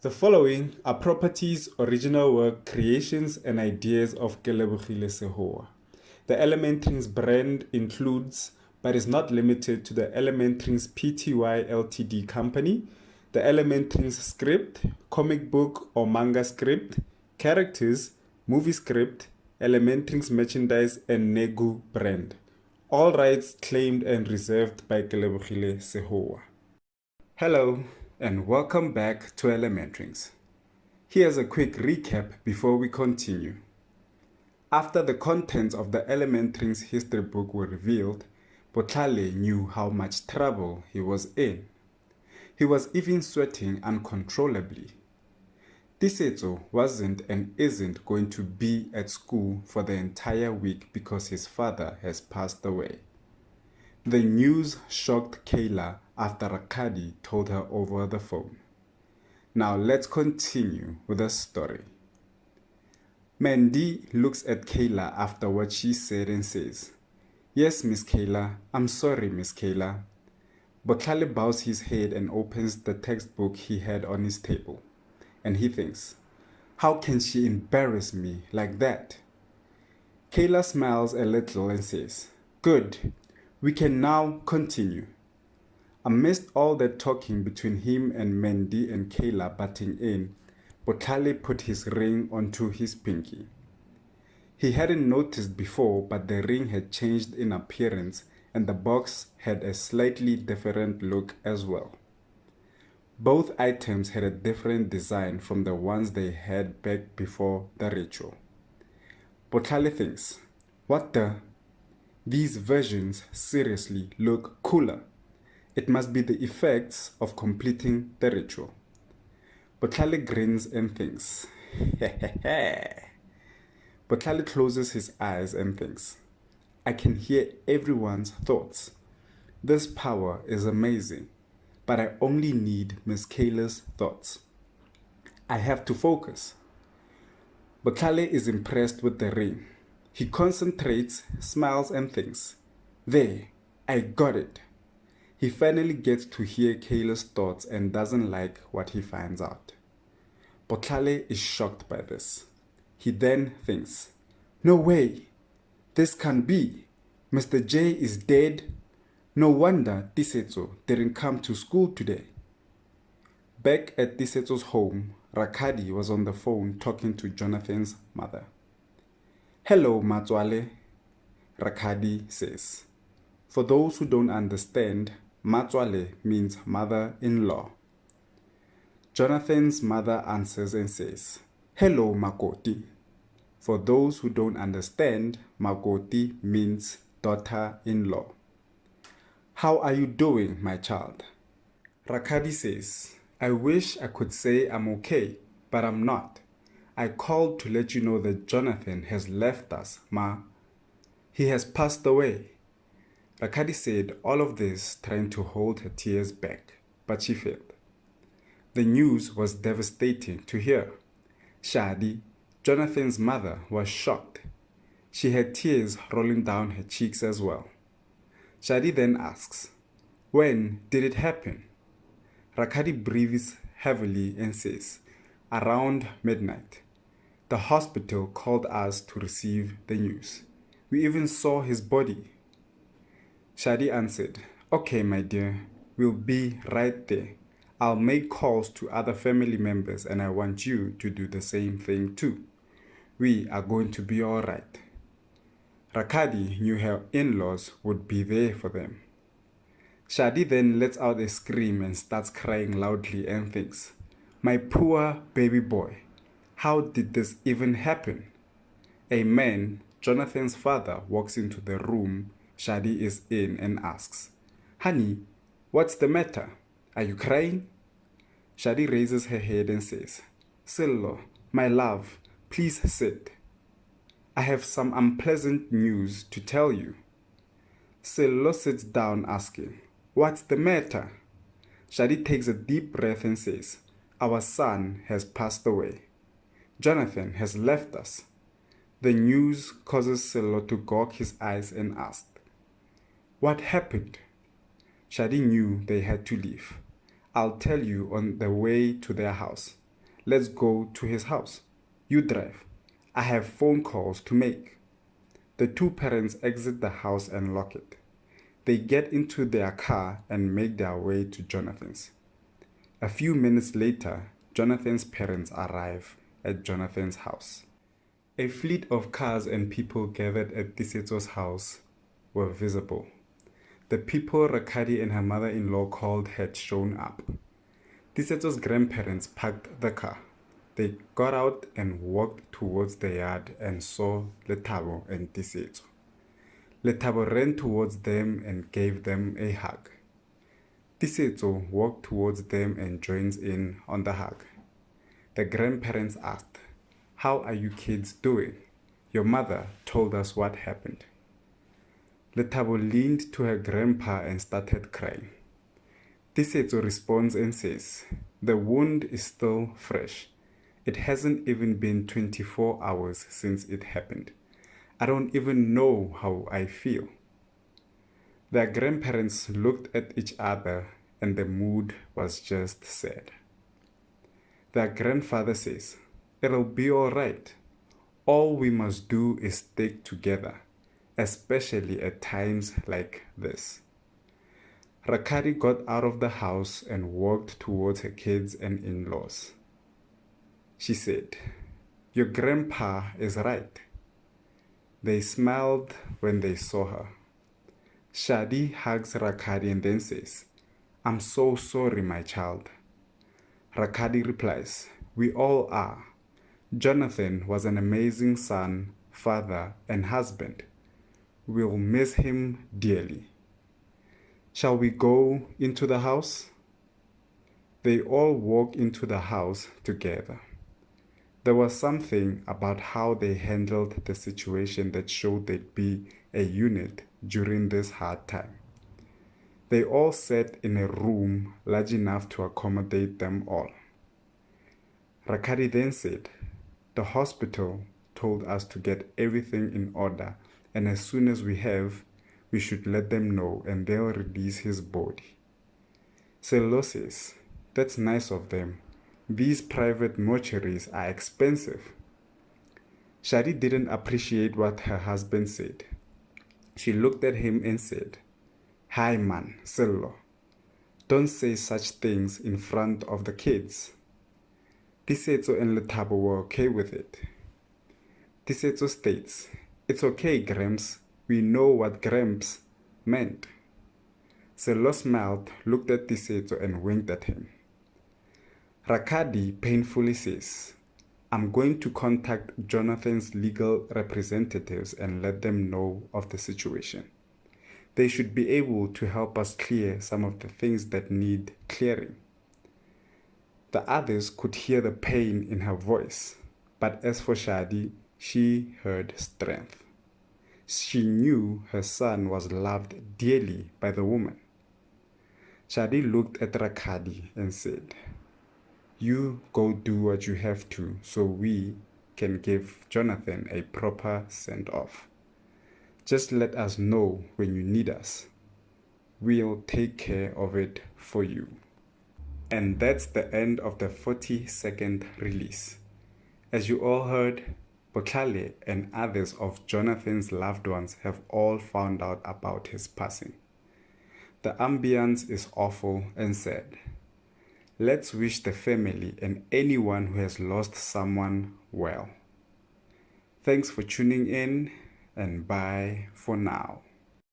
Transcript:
The following are properties, original work, creations, and ideas of Kelebogile Sehoa. The ElementRings brand includes, but is not limited to, the ElementRings Pty Ltd company, the ElementRings script, comic book or manga script, characters, movie script, ElementRings merchandise, and Negu brand. All rights claimed and reserved by Kelebogile Sehoa. Hello, and welcome back to ElementRings. Here's a quick recap before we continue. After the contents of the ElementRings history book were revealed, Botlhale knew how much trouble he was in. He was even sweating uncontrollably. Tisetso wasn't and isn't going to be at school for the entire week because his father has passed away. The news shocked Kayla after Rakadi told her over the phone. Now let's continue with the story. Mandy looks at Kayla after what she said and says, "Yes, Miss Kayla, I'm sorry, Miss Kayla." Botlhale bows his head and opens the textbook he had on his table. And he thinks, how can she embarrass me like that? Kayla smiles a little and says, "Good. We can now continue." Amidst all that talking between him and Mandy and Kayla butting in, Botlhale put his ring onto his pinky. He hadn't noticed before, but the ring had changed in appearance and the box had a slightly different look as well. Both items had a different design from the ones they had back before the ritual. Botlhale thinks, what the? These versions seriously look cooler. It must be the effects of completing the ritual. Botlhale grins and thinks, Botlhale closes his eyes and thinks, I can hear everyone's thoughts. This power is amazing, but I only need Miss Kayla's thoughts. I have to focus. Botlhale is impressed with the ring. He concentrates, smiles and thinks, there, I got it. He finally gets to hear Kayla's thoughts and doesn't like what he finds out. Botlhale is shocked by this. He then thinks, no way, this can't be. Mr. J is dead. No wonder Tisetso didn't come to school today. Back at Tisetso's home, Rakadi was on the phone talking to Jonathan's mother. Hello, Matswale, Rakadi says. For those who don't understand, Matswale means mother-in-law. Jonathan's mother answers and says, hello, Makoti. For those who don't understand, Makoti means daughter-in-law. How are you doing, my child? Rakadi says, I wish I could say I'm okay, but I'm not. I called to let you know that Jonathan has left us, Ma. He has passed away. Rakadi said all of this trying to hold her tears back, but she failed. The news was devastating to hear. Shadi, Jonathan's mother, was shocked. She had tears rolling down her cheeks as well. Shadi then asks, when did it happen? Rakadi breathes heavily and says, around midnight. The hospital called us to receive the news. We even saw his body. Shadi answered, okay, my dear, we'll be right there. I'll make calls to other family members and I want you to do the same thing too. We are going to be all right. Rakadi knew her in-laws would be there for them. Shadi then lets out a scream and starts crying loudly and thinks, my poor baby boy, how did this even happen? A man, Jonathan's father, walks into the room Shadi is in and asks, honey, what's the matter? Are you crying? Shadi raises her head and says, Sillo, my love, please sit. I have some unpleasant news to tell you. Sillo sits down asking, what's the matter? Shadi takes a deep breath and says, our son has passed away. Jonathan has left us. The news causes Sillo to gawk his eyes and ask, what happened? Shadi knew they had to leave. I'll tell you on the way to their house. Let's go to his house. You drive. I have phone calls to make. The two parents exit the house and lock it. They get into their car and make their way to Jonathan's. A few minutes later, Jonathan's parents arrive at Jonathan's house. A fleet of cars and people gathered at Tiseto's house were visible. The people Rakadi and her mother-in-law called had shown up. Tiseto's grandparents parked the car. They got out and walked towards the yard and saw Lethabo and Tiseto. Lethabo ran towards them and gave them a hug. Tiseto walked towards them and joins in on the hug. The grandparents asked, "How are you kids doing? Your mother told us what happened." Lethabo leaned to her grandpa and started crying. Tiseto responds and says, "The wound is still fresh. It hasn't even been 24 hours since it happened. I don't even know how I feel." Their grandparents looked at each other and the mood was just sad. Their grandfather says, "It'll be all right. All we must do is stick together, especially at times like this." Rakari got out of the house and walked towards her kids and in-laws. She said, "Your grandpa is right." They smiled when they saw her. Shadi hugs Rakadi and then says, "I'm so sorry, my child." Rakadi replies, "We all are. Jonathan was an amazing son, father, and husband. We'll miss him dearly. Shall we go into the house?" They all walk into the house together. There was something about how they handled the situation that showed they'd be a unit during this hard time. They all sat in a room large enough to accommodate them all. Rakadi then said, "The hospital told us to get everything in order, and as soon as we have, we should let them know and they'll release his body." Sello says, "That's nice of them. These private mortuaries are expensive." Shadi didn't appreciate what her husband said. She looked at him and said, "Hi man, Sello. Don't say such things in front of the kids." Tiseto and Lethabo were okay with it. Tiseto states, "It's okay, Gramps. We know what Gramps meant." Sello smiled, looked at Tiseto and winked at him. Rakadi painfully says, "I'm going to contact Jonathan's legal representatives and let them know of the situation. They should be able to help us clear some of the things that need clearing." The others could hear the pain in her voice, but as for Shadi, she heard strength. She knew her son was loved dearly by the woman. Shadi looked at Rakadi and said, "You go do what you have to so we can give Jonathan a proper send-off. Just let us know when you need us. We'll take care of it for you." And that's the end of the 42nd release. As you all heard, Botlhale and others of Jonathan's loved ones have all found out about his passing. The ambience is awful and sad. Let's wish the family and anyone who has lost someone well. Thanks for tuning in, and bye for now.